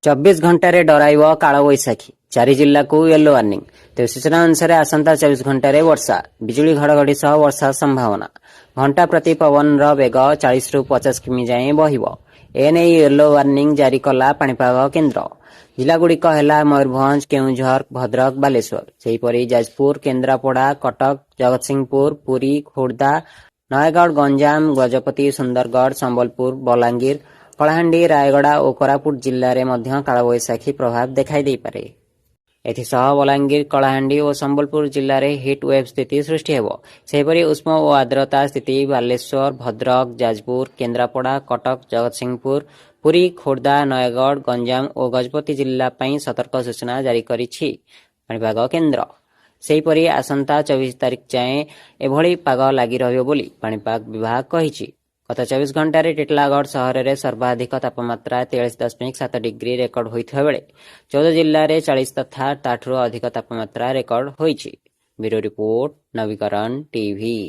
24 घंटे डराइव कालबैशाखी 4 जिला को येलो वार्निंग। तेज सूचना अनुसार आसंता 24 घंटे वर्षा बिजुली घड़घड़ी सह वर्षा संभावना। घंटा प्रति पवन वेग 40 रु 50 किमी जाए बहिब। एने येलो वार्निंग जारी कला पाणीपाग केन्द्र। जिलागुड़िक है मयूरभंज, केउझर, भद्रक, बालेश्वर। सेहीपरि जाजपुर, केन्द्रापड़ा, कटक, जगतसिंहपुर, पुरी, खोर्धा, नयगढ़, गंजाम, गजपति, सुंदरगढ़, संबलपुर, बलांगीर, कलाहांडी, रायगड़ा और कोरापुट जिले में कालबैशाखी प्रभाव देखाई दे पारे। एथिसह बलांगीर, कलाहांडी और संबलपुर जिले में हिट वेव स्थिति सृष्टि हेबो। सेहीपरि उष्म और आर्द्रता स्थिति बालेश्वर, भद्रक, जाजपुर, केन्द्रापड़ा, कटक, जगतसिंहपुर, पुरी, खोर्धा, नयगढ़, गंजाम और गजपति जिला ପାଇଁ सतर्क सूचना जारी କରିଛି ପାଣିପାଗ କେନ୍ଦ୍ର। ସେହିପରି ଆସନ୍ତା 24 ତାରିଖ ଯାଏଁ ଏଭଳି ପାଗ ଲାଗି ରହିବ ବୋଲି ପାଣିପାଗ ବିଭାଗ କହିଛି। ଗତ 24 ଘଣ୍ଟାରେ ଟିଟିଲାଗଡ଼ ସହରରେ ସର୍ବାଧିକ ତାପମାତ୍ରା 43.7 ଡିଗ୍ରୀ ରେକର୍ଡ ହୋଇଥିବା ବେଳେ 14 ଜିଲ୍ଲାରେ 40 ତଥା ତାଠାରୁ ଅଧିକ ତାପମାତ୍ରା ରେକର୍ଡ ହୋଇଛି। ବ୍ୟୁରୋ ରିପୋର୍ଟ, ନବୀକରଣ ଟିଭି।